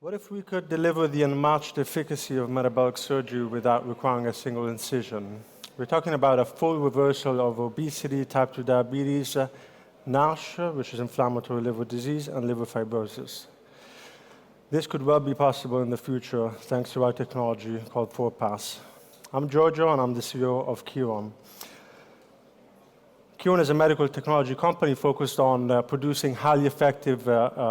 What if we could deliver the unmatched efficacy of metabolic surgery without requiring a single incision? We're talking about a full reversal of obesity, type 2 diabetes, NASH, which is inflammatory liver disease, and liver fibrosis. This could well be possible in the future thanks to our technology called ForePass. I'm Giorgio, and I'm the CEO of Keyron. Keyron is a medical technology company focused on producing highly effective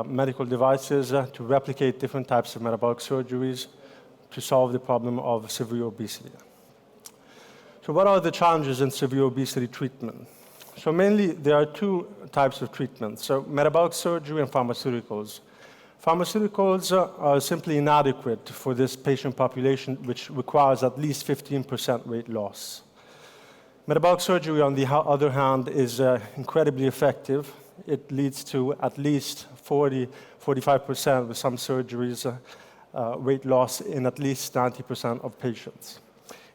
medical devices to replicate different types of metabolic surgeries to solve the problem of severe obesity. So what are the challenges in severe obesity treatment? So mainly there are two types of treatments, so metabolic surgery and pharmaceuticals. Pharmaceuticals are simply inadequate for this patient population, which requires at least 15% weight loss. Metabolic surgery, on the other hand, is incredibly effective. It leads to at least 40–45% with some surgeries weight loss in at least 90% of patients.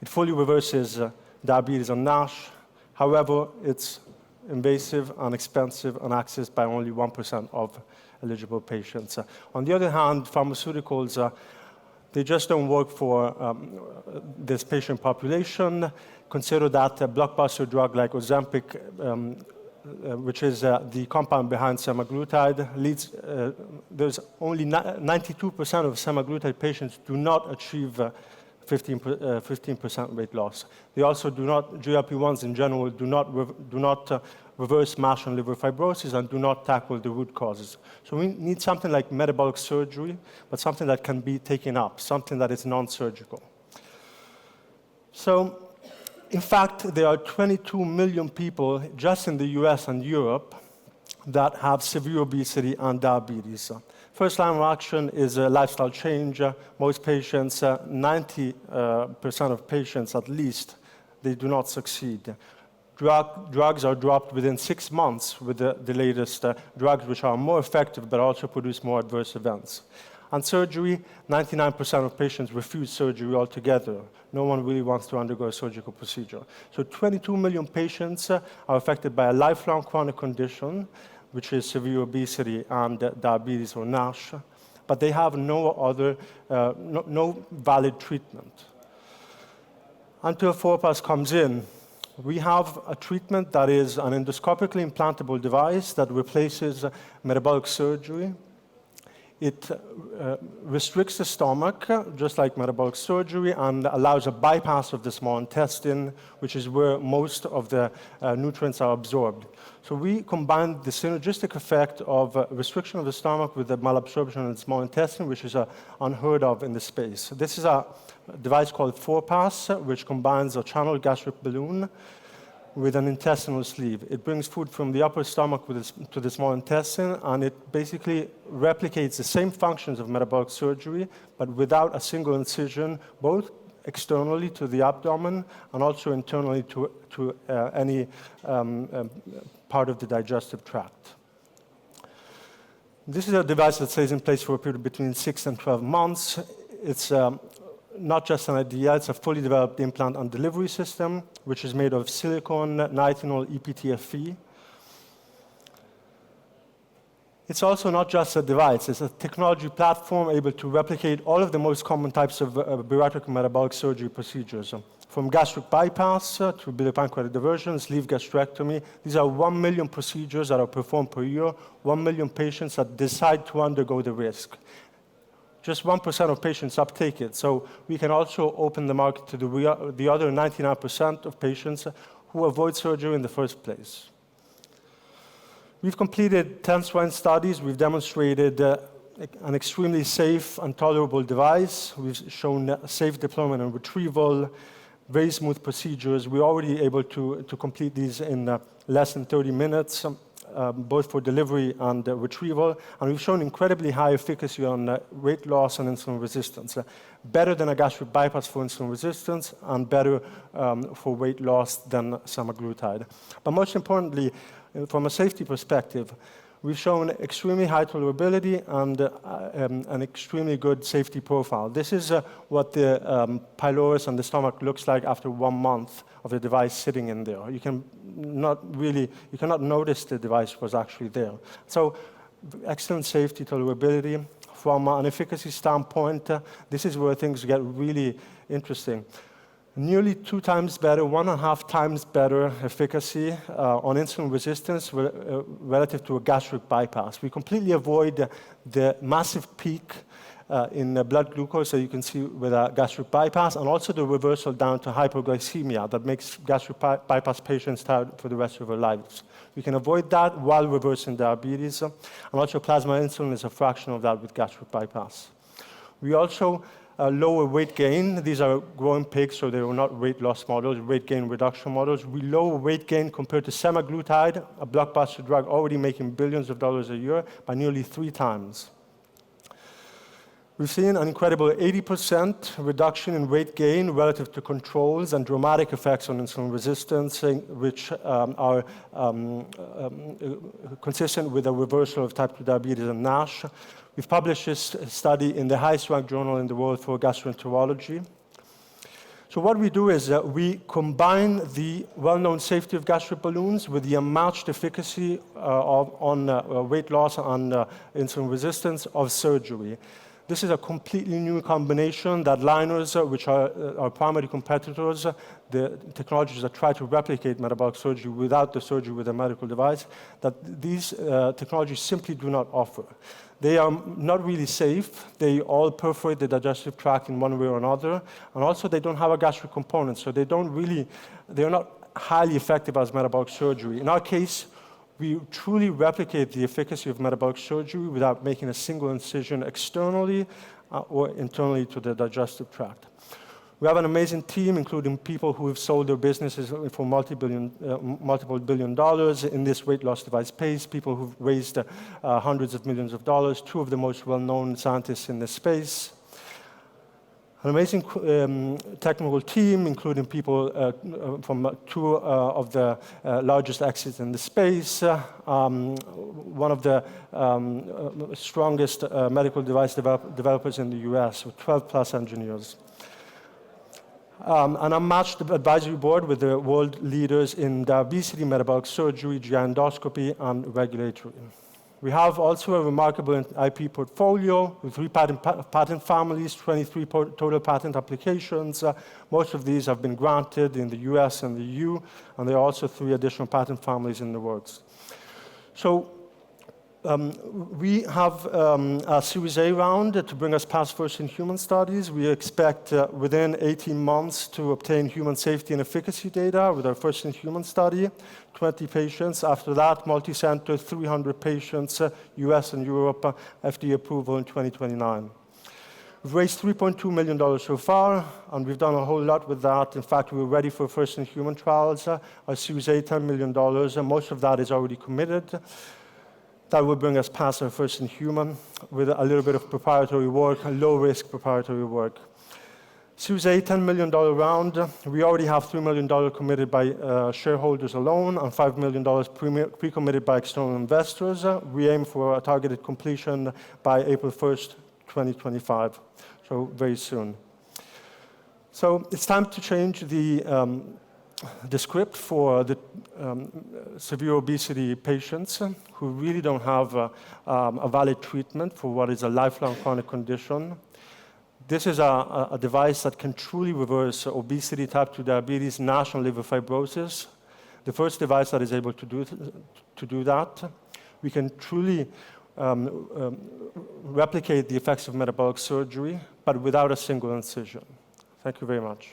It fully reverses diabetes and NASH. However, it's invasive and expensive and accessed by only 1% of eligible patients. On the other hand, pharmaceuticals, they just don't work for this patient population. Consider that a blockbuster drug like Ozempic, which is the compound behind semaglutide, there's only 92% of semaglutide patients do not achieve 15% weight loss. They also do not, GLP-1s in general, do not reverse MASH and liver fibrosis and do not tackle the root causes. So we need something like metabolic surgery, but something that can be taken up, something that is non-surgical. So, in fact, there are 22 million people just in the US and Europe that have severe obesity and diabetes. First line of action is a lifestyle change. Most patients, 90% of patients at least, they do not succeed. Drugs are dropped within 6 months with the latest drugs, which are more effective but also produce more adverse events. And surgery, 99% of patients refuse surgery altogether. No one really wants to undergo a surgical procedure. So 22 million patients are affected by a lifelong chronic condition, which is severe obesity and diabetes or NASH, but they have no valid treatment. Until ForePass comes in, we have a treatment that is an endoscopically implantable device that replaces metabolic surgery. It restricts the stomach, just like metabolic surgery, and allows a bypass of the small intestine, which is where most of the nutrients are absorbed. So we combine the synergistic effect of restriction of the stomach with the malabsorption in the small intestine, which is unheard of in the space. This is a device called ForePass, which combines a channeled gastric balloon with an intestinal sleeve. It brings food from the upper stomach to the small intestine, and it basically replicates the same functions of metabolic surgery, but without a single incision, both externally to the abdomen and also internally to any part of the digestive tract. This is a device that stays in place for a period between 6 and 12 months. It's not just an idea, it's a fully developed implant and delivery system, which is made of silicone, nitinol, EPTFE. It's also not just a device, it's a technology platform able to replicate all of the most common types of bariatric metabolic surgery procedures. From gastric bypass to biliopancreatic diversion, sleeve gastrectomy. These are 1 million procedures that are performed per year, 1 million patients that decide to undergo the risk. Just 1% of patients uptake it, so we can also open the market to the other 99% of patients who avoid surgery in the first place. We've completed 10 swine studies. We've demonstrated an extremely safe and tolerable device. We've shown safe deployment and retrieval, very smooth procedures. We're already able to complete these in less than 30 minutes. Both for delivery and retrieval, and we've shown incredibly high efficacy on weight loss and insulin resistance. Better than a gastric bypass for insulin resistance, and better for weight loss than semaglutide. But most importantly, from a safety perspective, we've shown extremely high tolerability and an extremely good safety profile. This is what the pylorus and the stomach looks like after 1 month of the device sitting in there. You cannot notice the device was actually there. So excellent safety, tolerability, From an efficacy standpoint, this is where things get really interesting. Nearly 2 times better, 1.5 times better efficacy on insulin resistance relative to a gastric bypass. We completely avoid the massive peak in blood glucose that you can see with a gastric bypass, and also the reversal down to hypoglycemia that makes gastric bypass patients tired for the rest of their lives. We can avoid that while reversing diabetes, and also plasma insulin is a fraction of that with gastric bypass. We also lower weight gain. These are growing pigs, so they are not weight loss models, weight gain reduction models. We lower weight gain compared to semaglutide, a blockbuster drug already making billions of dollars a year, by nearly 3 times. We've seen an incredible 80% reduction in weight gain relative to controls and dramatic effects on insulin resistance, which are consistent with a reversal of type 2 diabetes and NASH. We've published this study in the highest ranked journal in the world for gastroenterology. So what we do is we combine the well-known safety of gastric balloons with the unmatched efficacy on weight loss and insulin resistance of surgery. This is a completely new combination that liners, which are our primary competitors, the technologies that try to replicate metabolic surgery without the surgery with a medical device, that these technologies simply do not offer. They are not really safe. They all perforate the digestive tract in one way or another. And also they don't have a gastric component, so they're not highly effective as metabolic surgery. In our case, we truly replicate the efficacy of metabolic surgery without making a single incision externally or internally to the digestive tract. We have an amazing team, including people who have sold their businesses for multiple billion dollars in this weight loss device space, people who've raised hundreds of millions of dollars, 2 of the most well-known scientists in this space. An amazing technical team, including people from 2 of the largest exits in the space, one of the strongest medical device developers in the US, with 12+ engineers. An unmatched advisory board with the world leaders in obesity, metabolic surgery, GI endoscopy, and regulatory. We have also a remarkable IP portfolio with 3 patent families, 23 total patent applications. Most of these have been granted in the US and the EU, and there are also 3 additional patent families in the works. So we have a Series A round to bring us past first-in-human studies. We expect within 18 months to obtain human safety and efficacy data with our first-in-human study, 20 patients. After that, multi-center, 300 patients, US and Europe, FDA approval in 2029. We've raised $3.2 million so far, and we've done a whole lot with that. In fact, we're ready for first-in-human trials. Our Series A, $10 million, and most of that is already committed. That will bring us past our first-in-human with a little bit of proprietary work, low-risk proprietary work. Series A, $10 million round. We already have $3 million committed by shareholders alone and $5 million pre-committed by external investors. We aim for a targeted completion by April 1st, 2025, so very soon. So it's time to change the script for the severe obesity patients who really don't have a valid treatment for what is a lifelong chronic condition. This is a device that can truly reverse obesity, type 2 diabetes, NASH, and liver fibrosis. The first device that is able to do that. We can truly replicate the effects of metabolic surgery, but without a single incision. Thank you very much.